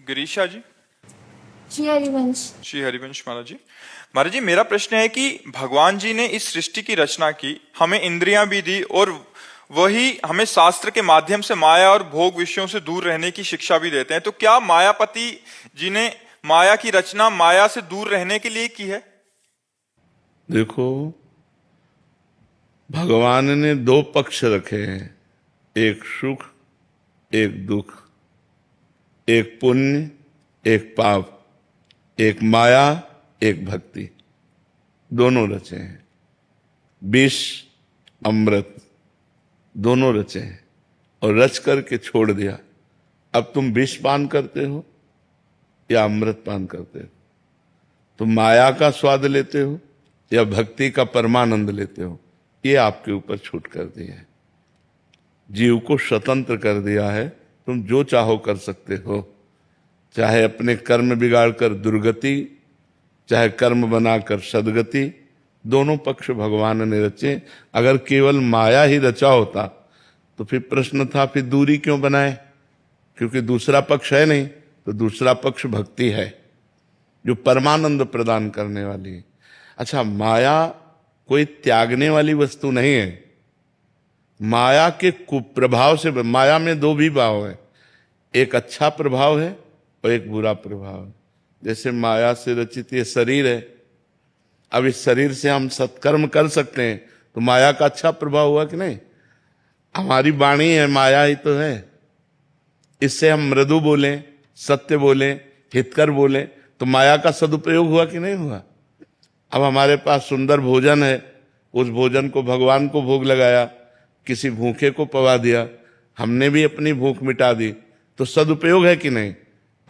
गिरीशा जी। श्री हरिवंश। श्री हरिवंश महाराज जी। महाराज जी, मेरा प्रश्न है कि भगवान जी ने इस सृष्टि की रचना की, हमें इंद्रियां भी दी और वही हमें शास्त्र के माध्यम से माया और भोग विषयों से दूर रहने की शिक्षा भी देते हैं। तो क्या मायापति जी ने माया की रचना माया से दूर रहने के लिए की है? देखो, भगवान ने दो पक्ष रखे हैं, एक सुख एक दुख, एक पुण्य एक पाप, एक माया एक भक्ति, दोनों रचे हैं। विष अमृत दोनों रचे हैं और रच करके छोड़ दिया। अब तुम विष पान करते हो या अमृत पान करते हो? तुम माया का स्वाद लेते हो या भक्ति का परमानंद लेते हो? ये आपके ऊपर छूट कर दिया है, जीव को स्वतंत्र कर दिया है। तुम जो चाहो कर सकते हो, चाहे अपने कर्म बिगाड़कर दुर्गति, चाहे कर्म बनाकर सदगति, दोनों पक्ष भगवान ने रचे। अगर केवल माया ही रचा होता तो फिर प्रश्न था, फिर दूरी क्यों बनाए? क्योंकि दूसरा पक्ष है नहीं, तो दूसरा पक्ष भक्ति है जो परमानंद प्रदान करने वाली है। अच्छा, माया कोई त्यागने वाली वस्तु नहीं है। माया के कुप्रभाव से, माया में दो भी भाव है, एक अच्छा प्रभाव है और एक बुरा प्रभाव है। जैसे माया से रचित ये शरीर है, अब इस शरीर से हम सत्कर्म कर सकते हैं, तो माया का अच्छा प्रभाव हुआ कि नहीं? हमारी वाणी है, माया ही तो है। इससे हम मृदु बोलें, सत्य बोलें, हितकर बोलें, तो माया का सदुपयोग हुआ कि नहीं हुआ? अब हमारे पास सुंदर भोजन है, उस भोजन को भगवान को भोग लगाया, किसी भूखे को पवा दिया, हमने भी अपनी भूख मिटा दी, तो सदुपयोग है कि नहीं?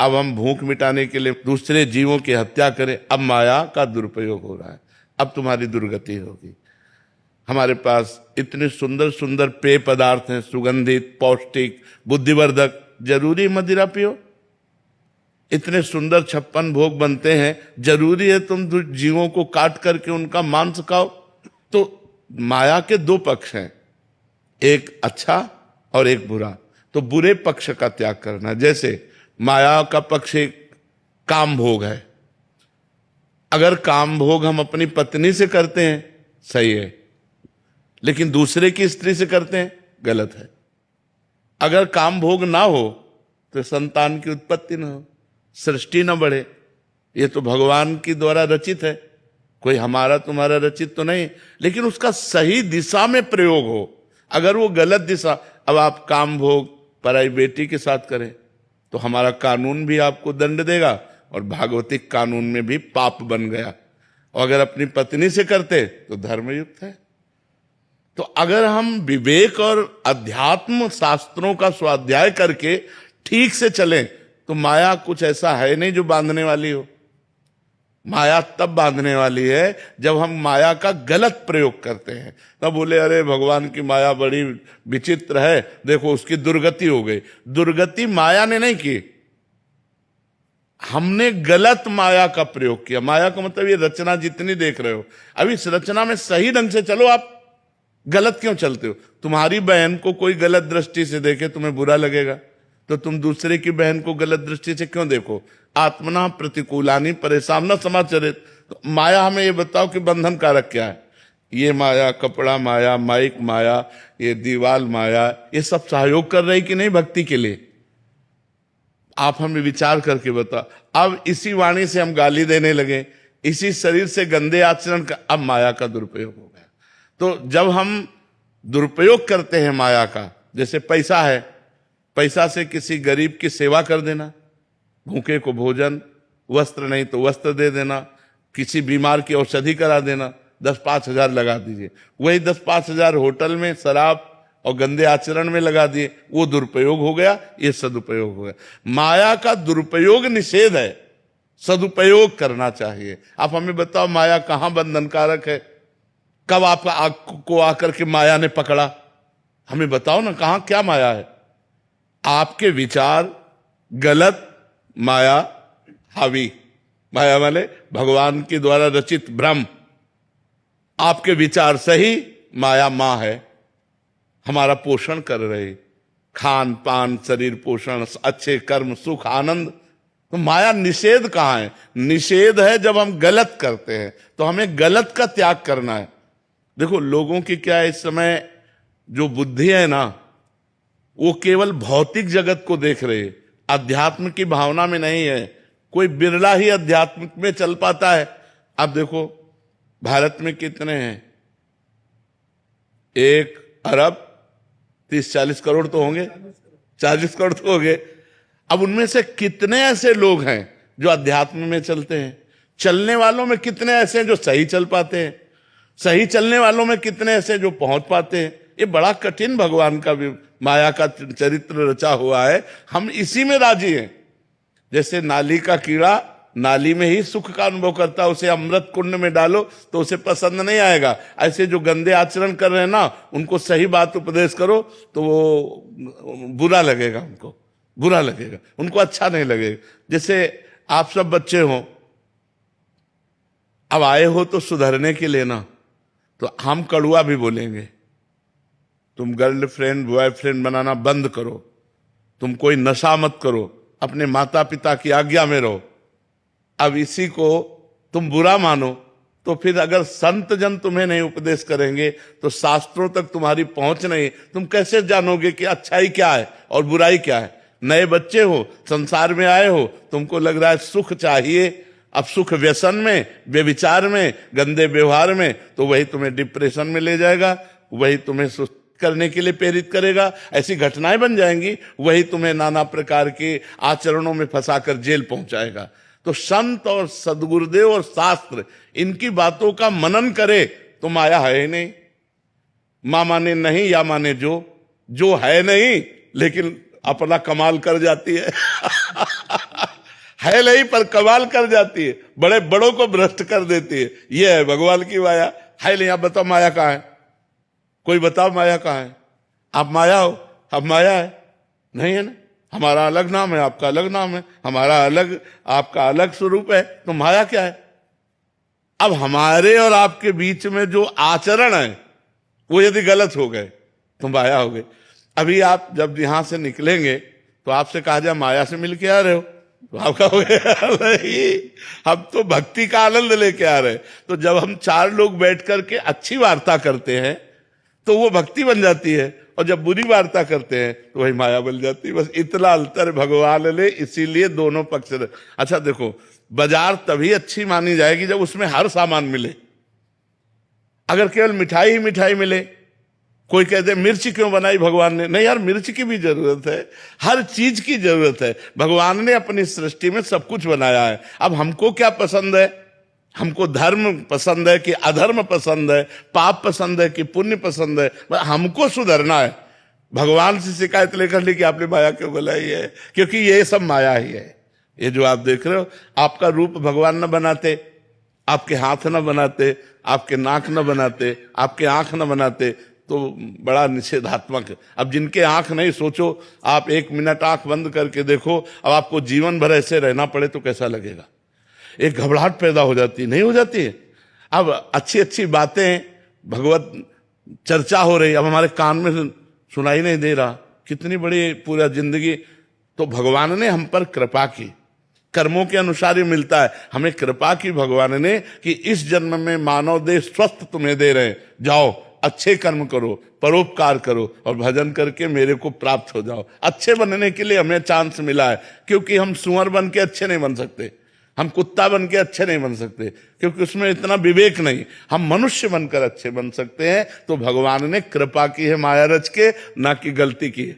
अब हम भूख मिटाने के लिए दूसरे जीवों की हत्या करें, अब माया का दुरुपयोग हो रहा है, अब तुम्हारी दुर्गति होगी। हमारे पास इतने सुंदर सुंदर पेय पदार्थ हैं, सुगंधित, पौष्टिक, बुद्धिवर्धक, जरूरी मदिरा पियो? इतने सुंदर 56 भोग बनते हैं, जरूरी है तुम जीवों को काट करके उनका मांस खाओ? तो माया के दो पक्ष हैं, एक अच्छा और एक बुरा। तो बुरे पक्ष का त्याग करना। जैसे माया का पक्ष एक काम भोग है, अगर काम भोग हम अपनी पत्नी से करते हैं सही है, लेकिन दूसरे की स्त्री से करते हैं गलत है। अगर काम भोग ना हो तो संतान की उत्पत्ति ना हो, सृष्टि ना बढ़े। ये तो भगवान की द्वारा रचित है, कोई हमारा तुम्हारा रचित तो नहीं, लेकिन उसका सही दिशा में प्रयोग हो। अगर वो गलत दिशा, अब आप काम भोग पराई बेटी के साथ करें तो हमारा कानून भी आपको दंड देगा और भागवतिक कानून में भी पाप बन गया। और अगर अपनी पत्नी से करते तो धर्मयुक्त है। तो अगर हम विवेक और अध्यात्म शास्त्रों का स्वाध्याय करके ठीक से चलें तो माया कुछ ऐसा है नहीं जो बांधने वाली हो। माया तब बांधने वाली है जब हम माया का गलत प्रयोग करते हैं। तब बोले अरे भगवान की माया बड़ी विचित्र है, देखो उसकी दुर्गति हो गई। दुर्गति माया ने नहीं की, हमने गलत माया का प्रयोग किया। माया का मतलब ये रचना जितनी देख रहे हो, अब इस रचना में सही ढंग से चलो, आप गलत क्यों चलते हो? तुम्हारी बहन को कोई गलत दृष्टि से देखे तुम्हें बुरा लगेगा, तो तुम दूसरे की बहन को गलत दृष्टि से क्यों देखो? आत्मना प्रतिकूलानी परेशान न समाचरित। तो माया हमें ये बताओ कि बंधन कारक क्या है? ये माया, कपड़ा माया, माइक माया, ये दीवाल माया, ये सब सहयोग कर रही कि नहीं भक्ति के लिए? आप हमें विचार करके बताओ। अब इसी वाणी से हम गाली देने लगे, इसी शरीर से गंदे आचरण का, अब माया का दुरुपयोग हो गया। तो जब हम दुरुपयोग करते हैं माया का, जैसे पैसा है, पैसा से किसी गरीब की सेवा कर देना, भूखे को भोजन, वस्त्र नहीं तो वस्त्र दे देना, किसी बीमार की औषधि करा देना, 10-5 हजार लगा दीजिए। वही 10-5 हजार होटल में शराब और गंदे आचरण में लगा दिए, वो दुरुपयोग हो गया, ये सदुपयोग हो गया। माया का दुरुपयोग निषेध है, सदुपयोग करना चाहिए। आप हमें बताओ माया कहां बंधनकारक है? कब आपको आकर के माया ने पकड़ा? हमें बताओ ना, कहां क्या माया है? आपके विचार गलत, माया हावी। माया वाले भगवान के द्वारा रचित भ्रम। आपके विचार सही, माया मां है, हमारा पोषण कर रहे, खान पान, शरीर पोषण, अच्छे कर्म, सुख, आनंद, तो माया निषेध कहाँ है? निषेध है जब हम गलत करते हैं, तो हमें गलत का त्याग करना है। देखो लोगों की क्या है, इस समय जो बुद्धि है ना, वो केवल भौतिक जगत को देख रहे हैं, अध्यात्म की भावना में नहीं है। कोई बिरला ही अध्यात्म में चल पाता है। अब देखो भारत में कितने हैं, 1 अरब 30-40 करोड़ तो होंगे, 40 करोड़ तो होंगे। अब उनमें से कितने ऐसे लोग हैं जो अध्यात्म में चलते हैं? चलने वालों में कितने ऐसे हैं जो सही चल पाते हैं? सही चलने वालों में कितने ऐसे हैं जो पहुंच पाते हैं? ये बड़ा कठिन भगवान का भी माया का चरित्र रचा हुआ है। हम इसी में राजी हैं। जैसे नाली का कीड़ा नाली में ही सुख का अनुभव करता है, उसे अमृत कुंड में डालो तो उसे पसंद नहीं आएगा। ऐसे जो गंदे आचरण कर रहे हैं ना, उनको सही बात उपदेश करो तो वो बुरा लगेगा, उनको बुरा लगेगा, उनको अच्छा नहीं लगेगा। जैसे आप सब बच्चे हो, अब आए हो तो सुधरने के लिए ना, तो हम कड़ुआ भी बोलेंगे। तुम गर्लफ्रेंड बॉयफ्रेंड बनाना बंद करो, तुम कोई नशा मत करो, अपने माता पिता की आज्ञा में रहो। अब इसी को तुम बुरा मानो तो फिर अगर संत जन तुम्हें नहीं उपदेश करेंगे तो शास्त्रों तक तुम्हारी पहुंच नहीं, तुम कैसे जानोगे कि अच्छाई क्या है और बुराई क्या है? नए बच्चे हो, संसार में आए हो, तुमको लग रहा है सुख चाहिए। अब सुख व्यसन में, व्यभिचार में, गंदे व्यवहार में, तो वही तुम्हें डिप्रेशन में ले जाएगा, वही तुम्हें सुस्त करने के लिए प्रेरित करेगा। ऐसी घटनाएं बन जाएंगी, वही तुम्हें नाना प्रकार के आचरणों में फंसाकर जेल पहुंचाएगा। तो संत और सदगुरुदेव और शास्त्र इनकी बातों का मनन करे तो माया है ही नहीं। मां माने नहीं या माने जो है नहीं, लेकिन अपना कमाल कर जाती है। है नहीं पर कमाल कर जाती है, बड़े बड़ों को भ्रष्ट कर देती है। ये है भगवान की माया। है नहीं, आप बताओ माया कहाँ है? कोई बताओ माया कहाँ है? आप माया हो, अब माया है नहीं है ना। हमारा अलग नाम है, आपका अलग नाम है, हमारा अलग, आपका अलग स्वरूप है, तो माया क्या है? अब हमारे और आपके बीच में जो आचरण है वो यदि गलत हो गए तो माया हो गई। अभी आप जब यहां से निकलेंगे तो आपसे कहा जाए माया से मिल के आ रहे हो, तो आप कहोगे नहीं, हम तो भक्ति का आनंद लेके आ रहे हैं। तो जब हम 4 लोग बैठ करके अच्छी वार्ता करते हैं तो वो भक्ति बन जाती है, और जब बुरी वार्ता करते हैं तो वही माया बन जाती है। बस इतना अंतर भगवान ले, इसीलिए दोनों पक्ष। अच्छा देखो, बाजार तभी अच्छी मानी जाएगी जब उसमें हर सामान मिले। अगर केवल मिठाई ही मिठाई मिले, कोई कहते मिर्च क्यों बनाई भगवान ने? नहीं यार, मिर्च की भी जरूरत है, हर चीज की जरूरत है। भगवान ने अपनी सृष्टि में सब कुछ बनाया है। अब हमको क्या पसंद है? हमको धर्म पसंद है कि अधर्म पसंद है, पाप पसंद है कि पुण्य पसंद है? हमको सुधरना है। भगवान से शिकायत लेकर ली कि आपने माया क्यों बनाई है, क्योंकि ये सब माया ही है। ये जो आप देख रहे हो, आपका रूप भगवान न बनाते, आपके हाथ न बनाते, आपके नाक न बनाते, आपके आंख न बनाते, तो बड़ा निषेधात्मक है। अब जिनके आंख नहीं, सोचो आप 1 मिनट आंख बंद करके देखो, अब आपको जीवन भर ऐसे रहना पड़े तो कैसा लगेगा? एक घबराहट पैदा हो जाती है, नहीं हो जाती है? अब अच्छी अच्छी बातें, भगवत चर्चा हो रही, अब हमारे कान में सुनाई नहीं दे रहा, कितनी बड़ी पूरा जिंदगी। तो भगवान ने हम पर कृपा की, कर्मों के अनुसार ही मिलता है। हमें कृपा की भगवान ने कि इस जन्म में मानव देह स्वस्थ तुम्हें दे रहे हैं, जाओ अच्छे कर्म करो, परोपकार करो और भजन करके मेरे को प्राप्त हो जाओ। अच्छे बनने के लिए हमें चांस मिला है, क्योंकि हम सुअर बन के अच्छे नहीं बन सकते, हम कुत्ता बन के अच्छे नहीं बन सकते, क्योंकि उसमें इतना विवेक नहीं। हम मनुष्य बनकर अच्छे बन सकते हैं। तो भगवान ने कृपा की है माया रच के, ना कि गलती की है।